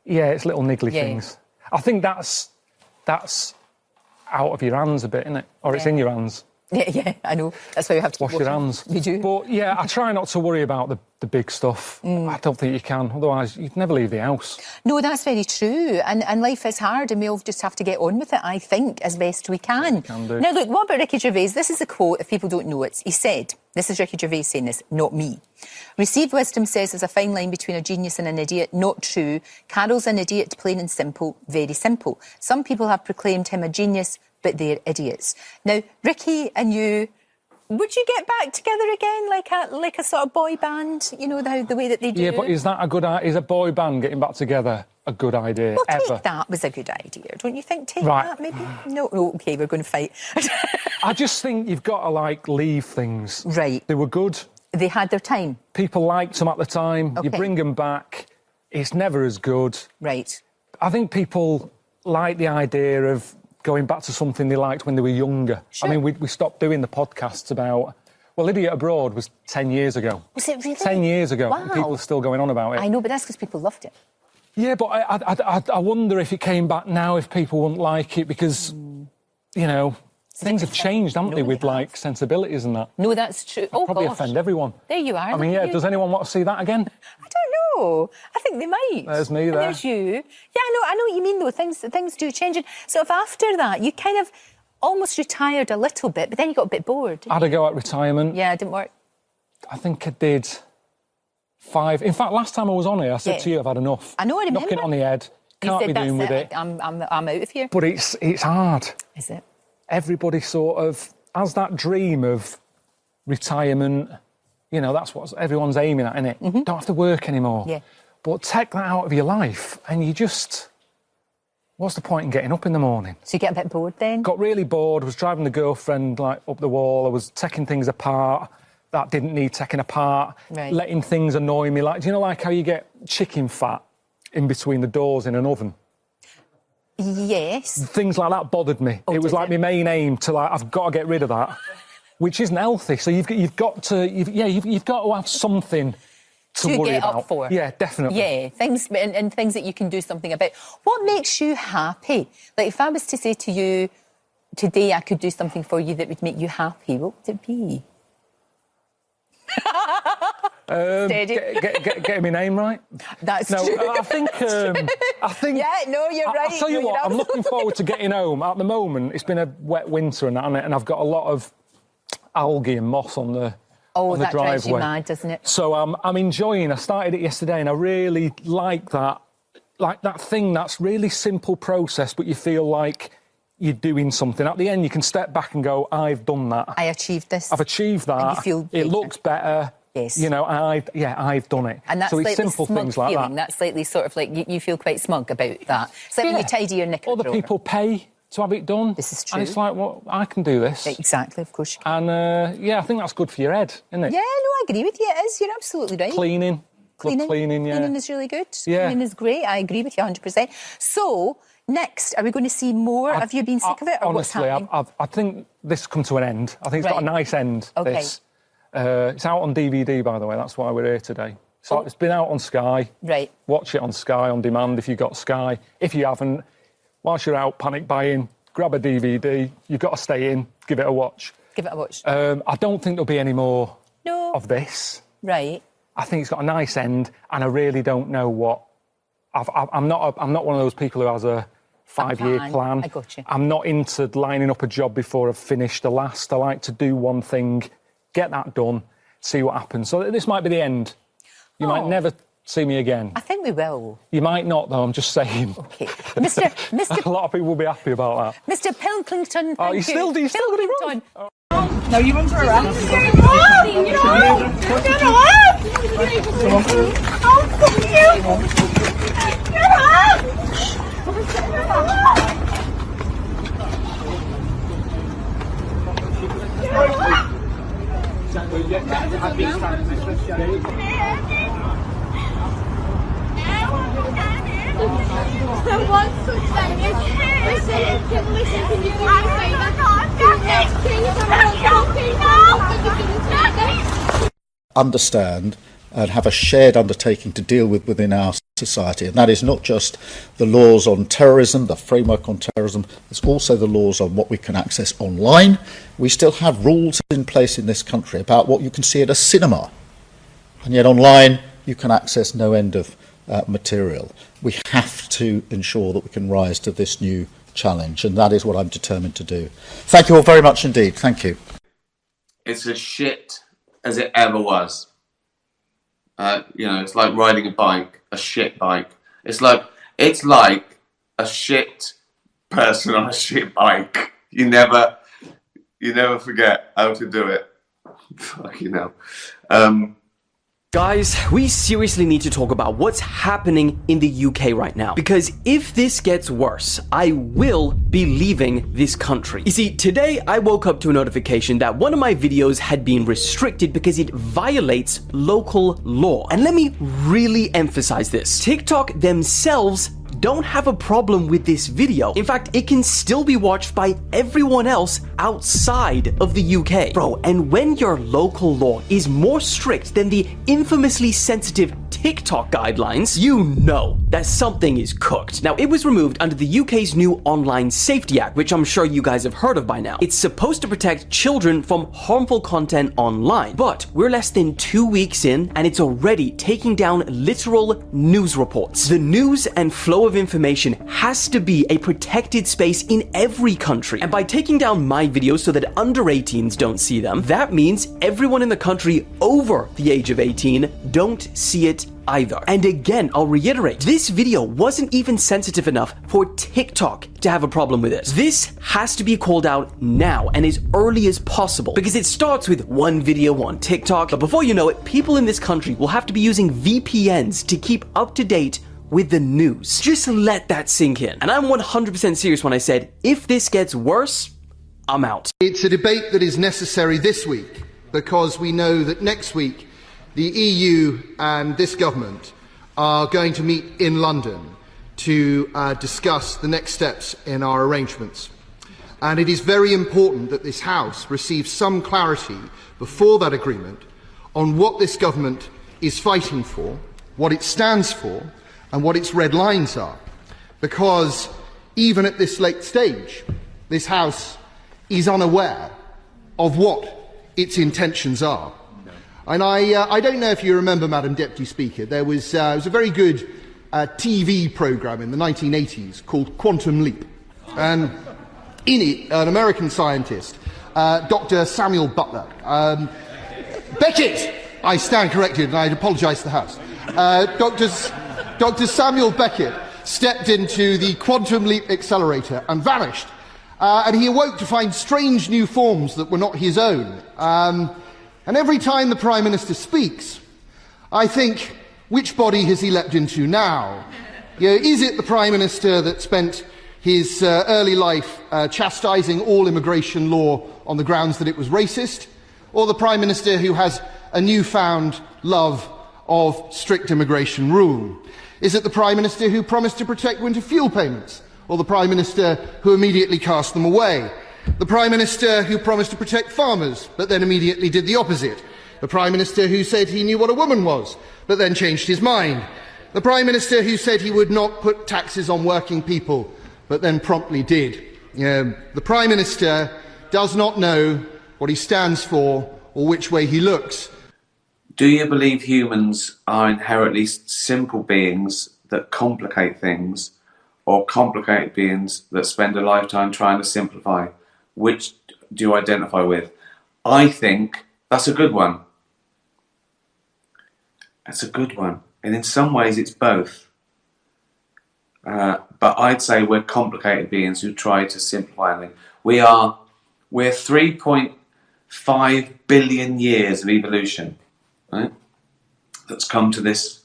S23: Yeah, it's little niggly things. I think that's out of your hands a bit, isn't it? Or it's in your hands.
S5: Yeah, I know. That's why we have to
S23: wash your hands.
S5: You do.
S23: But yeah, I try not to worry about the big stuff. I don't think you can. Otherwise, you'd never leave the house.
S5: No, that's very true. And life is hard, and we all just have to get on with it, I think, as best we can.
S23: Can do.
S5: Now, look, what about Ricky Gervais? This is a quote, if people don't know it. He said, this is Ricky Gervais saying this, not me. Received wisdom says there's a fine line between a genius and an idiot. Not true. Carol's an idiot, plain and simple, very simple. Some people have proclaimed him a genius, but they're idiots. Now, Ricky and you, would you get back together again, like a sort of boy band? You know, the way that they do.
S23: Yeah, but is that a good? Is a boy band getting back together a good idea?
S5: Well,
S23: ever?
S5: take that was a good idea, don't you think? Take
S23: Right.
S5: that, maybe. No, OK, we're going to fight.
S23: I just think you've got to leave things.
S5: Right.
S23: They were good.
S5: They had their time.
S23: People liked them at the time.
S5: Okay.
S23: You bring them back, it's never as good.
S5: Right.
S23: I think people like the idea of going back to something they liked when they were younger.
S5: Sure.
S23: I mean, we stopped doing the podcasts about... Well, Idiot Abroad was 10 years ago.
S5: Was it really?
S23: 10 years ago.
S5: Wow.
S23: And people are still going on about it.
S5: I know, but that's because people loved it.
S23: Yeah, but I wonder if it came back now, if people wouldn't like it, because, things have changed, haven't they, with, sensibilities and that.
S5: No, that's true. Oh,
S23: probably
S5: gosh.
S23: offend everyone.
S5: There you are.
S23: I mean, does anyone want to see that again?
S5: I don't know. I think they might.
S23: There's me
S5: And
S23: there.
S5: there's you. Yeah, I know what you mean, though. Things do change. And so if after that, you kind of almost retired a little bit, but then you got a bit bored.
S23: I had a go at retirement.
S5: Yeah, it didn't work.
S23: I think I did 5... In fact, last time I was on here, I said to you, I've had enough.
S5: I know, I remember.
S23: Knocking it on the head.
S5: You
S23: Can't
S5: said,
S23: be
S5: "That's
S23: doing with it.
S5: I'm out of here."
S23: But it's hard.
S5: Is it?
S23: Everybody sort of has that dream of retirement. That's what everyone's aiming at, innit?
S5: Mm-hmm.
S23: Don't have to work anymore.
S5: Yeah.
S23: But take that out of your life and you just... What's the point in getting up in the morning?
S5: So you get a bit bored then?
S23: Got really bored, was driving the girlfriend up the wall, I was taking things apart that didn't need taking apart,
S5: Right.
S23: letting things annoy me. Do you know how you get chicken fat in between the doors in an oven?
S5: Yes.
S23: Things like that bothered me. It was my main aim to I've got to get rid of that, which isn't healthy. So you've got to have something to worry
S5: get
S23: about.
S5: up for.
S23: Yeah, definitely.
S5: Yeah, things and things that you can do something about. What makes you happy? Like if I was to say to you today, I could do something for you that would make you happy. What would it be? Steady.
S23: Getting my name right.
S5: That's
S23: no,
S5: true.
S23: I think.
S5: Yeah, no, you're right.
S23: I'll tell you what. I'm looking forward to getting home. At the moment, it's been a wet winter and I've got a lot of algae and moss on the on the
S5: that
S23: driveway.
S5: drives you mad, doesn't it?
S23: So I'm enjoying. I started it yesterday, and I really like that. Like that thing that's really simple process, but you feel like you're doing something. At the end, you can step back and go, I've done that.
S5: I achieved this.
S23: I've achieved that.
S5: And you feel
S23: it looks better.
S5: Yes.
S23: You know, I've done it.
S5: And that's
S23: so it's
S5: like
S23: simple
S5: the smug
S23: things like
S5: feeling.
S23: that.
S5: That's slightly sort of like you feel quite smug about that. It's like when you tidy your knicker
S23: Other
S5: drawer.
S23: people pay to have it done.
S5: This is true.
S23: And it's like, well, I can do this.
S5: Exactly, of course you
S23: can. And, I think that's good for your head, isn't it?
S5: Yeah, no, I agree with you. It is. You're absolutely right.
S23: Cleaning. Cleaning, yeah.
S5: Cleaning is really good.
S23: Yeah.
S5: Cleaning is great. I agree with you 100%. So, next, are we going to see more? Have you been sick of it, or what's
S23: honestly,
S5: happening?
S23: I think this has come to an end. I think it's got a
S5: Right.
S23: nice end,
S5: Okay.
S23: this. It's out on DVD, by the way. That's why we're here today. So it's been out on Sky.
S5: Right.
S23: Watch it on Sky on demand if you've got Sky. If you haven't, whilst you're out panic buying, grab a DVD. You've got to stay in, give it a watch.
S5: Give it a watch.
S23: I don't think there'll be any more
S5: No.
S23: of this.
S5: Right.
S23: I think it's got a nice end, and I really don't know what. I'm not one of those people who has a 5-year plan.
S5: I got you.
S23: I'm not into lining up a job before I've finished the last. I like to do one thing, get that done, see what happens. So this might be the end. You might never see me again.
S5: I think we will.
S23: You might not, though. I'm just saying.
S5: Okay, Mr.
S23: A lot of people will be happy about that.
S5: Mr. Pilkington.
S23: Oh, you still got it wrong.
S6: No, you went for a run.
S7: Understand and have a shared undertaking to deal with within our society, and that is not just the laws on terrorism, the framework on terrorism, it's also the laws on what we can access online. We still have rules in place in this country about what you can see at a cinema, and yet online you can access no end of material. We have to ensure that we can rise to this new challenge, and that is what I'm determined to do. Thank you all very much indeed. Thank you.
S2: It's as shit as it ever was. It's like riding a bike, a shit bike. It's like a shit person on a shit bike. You never forget how to do it. Fucking hell.
S8: Guys, we seriously need to talk about what's happening in the UK right now. Because if this gets worse, I will be leaving this country. You see, today I woke up to a notification that one of my videos had been restricted because it violates local law. And let me really emphasize this. TikTok themselves don't have a problem with this video. In fact, it can still be watched by everyone else outside of the UK. Bro, and when your local law is more strict than the infamously sensitive TikTok guidelines, you know that something is cooked. Now, it was removed under the UK's new Online Safety Act, which I'm sure you guys have heard of by now. It's supposed to protect children from harmful content online, but we're less than 2 weeks in, and it's already taking down literal news reports. The news and flow of information has to be a protected space in every country. And by taking down my videos so that under 18s don't see them, that means everyone in the country over the age of 18 don't see it either. And again, I'll reiterate, this video wasn't even sensitive enough for TikTok to have a problem with it. This has to be called out now and as early as possible, because it starts with one video on TikTok, but before you know it, people in this country will have to be using VPNs to keep up to date with the news. Just let that sink in. And I'm 100% serious when I said, if this gets worse, I'm out.
S24: It's a debate that is necessary this week because we know that next week the EU and this government are going to meet in London to discuss the next steps in our arrangements. And it is very important that this House receives some clarity before that agreement on what this government is fighting for, what it stands for, and what its red lines are. Because even at this late stage, this House is unaware of what its intentions are. And I don't know if you remember, Madam Deputy Speaker, there was a very good TV programme in the 1980s called Quantum Leap. And in it, an American scientist, Dr. Samuel Butler, Beckett, I stand corrected and I apologise to the House, Dr. Samuel Beckett stepped into the Quantum Leap accelerator and vanished. And he awoke to find strange new forms that were not his own. And every time the Prime Minister speaks, I think, which body has he leapt into now? Is it the Prime Minister that spent his early life chastising all immigration law on the grounds that it was racist? Or the Prime Minister who has a newfound love of strict immigration rule? Is it the Prime Minister who promised to protect winter fuel payments? Or the Prime Minister who immediately cast them away? The Prime Minister who promised to protect farmers, but then immediately did the opposite? The Prime Minister who said he knew what a woman was, but then changed his mind? The Prime Minister who said he would not put taxes on working people, but then promptly did? The Prime Minister does not know what he stands for or which way he looks.
S2: Do you believe humans are inherently simple beings that complicate things, or complicated beings that spend a lifetime trying to simplify? Which do you identify with? I think that's a good one. That's a good one. And in some ways it's both. But I'd say we're complicated beings who try to simplify things. We're 3.5 billion years of evolution, right? That's come to this,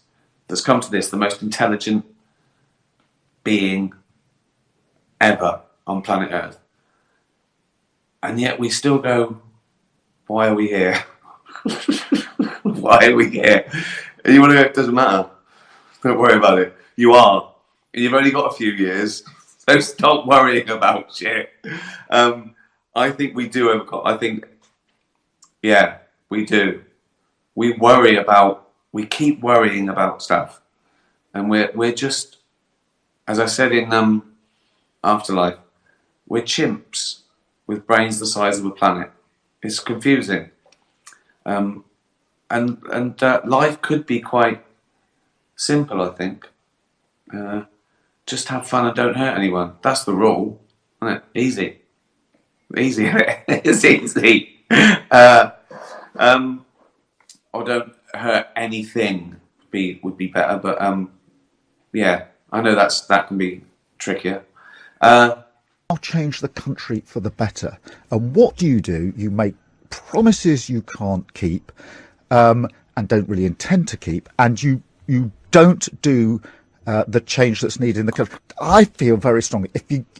S2: the most intelligent being ever on planet Earth. And yet we still go, why are we here? Why are we here? And you want to go, it doesn't matter. Don't worry about it. You are. You've only got a few years, so stop worrying about shit. I think we do. We do. We keep worrying about stuff. And we're just, as I said in Afterlife, we're chimps with brains the size of a planet. It's confusing. And life could be quite simple, I think. Just have fun and don't hurt anyone. That's the rule, isn't it? Easy. Easy, it's easy. Or don't hurt anything would be better, but yeah, I know that can be trickier.
S7: I'll change the country for the better. And what do? You make promises you can't keep, and don't really intend to keep, and you don't do the change that's needed in the country. I feel very strongly,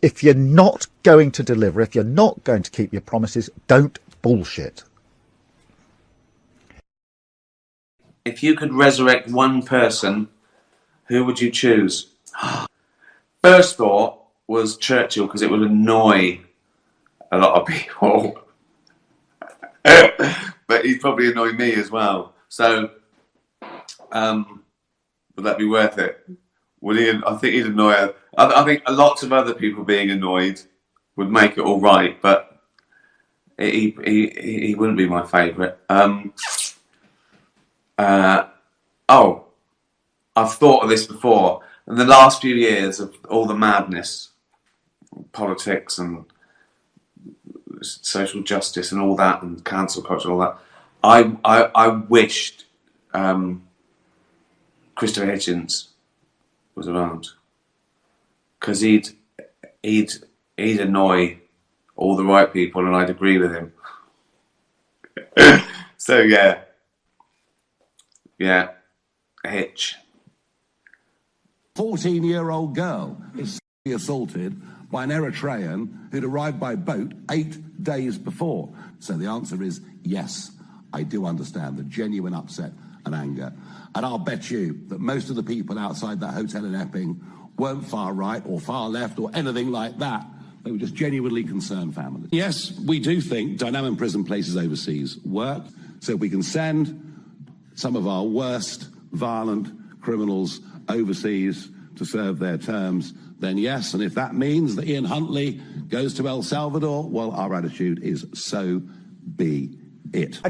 S7: if you're not going to deliver, if you're not going to keep your promises, don't bullshit.
S2: If you could resurrect one person, who would you choose? First thought was Churchill, because it would annoy a lot of people. But he'd probably annoy me as well. So, would that be worth it? Would he? I think he'd annoy her. I think lots of other people being annoyed would make it all right, but he wouldn't be my favourite. I've thought of this before. In the last few years of all the madness, politics and social justice and all that, and cancel culture and all that, I wished Christopher Hitchens was around, because he'd annoy all the right people and I'd agree with him. So yeah, Hitch.
S3: 14-year-old girl is assaulted by an Eritrean who'd arrived by boat 8 days before. So the answer is yes, I do understand the genuine upset and anger. And I'll bet you that most of the people outside that hotel in Epping weren't far right or far left or anything like that. They were just genuinely concerned families. Yes, we do think dynamic prison places overseas work, so we can send some of our worst violent criminals overseas to serve their terms, then yes. And if that means that Ian Huntley goes to El Salvador, well, our attitude is so be it.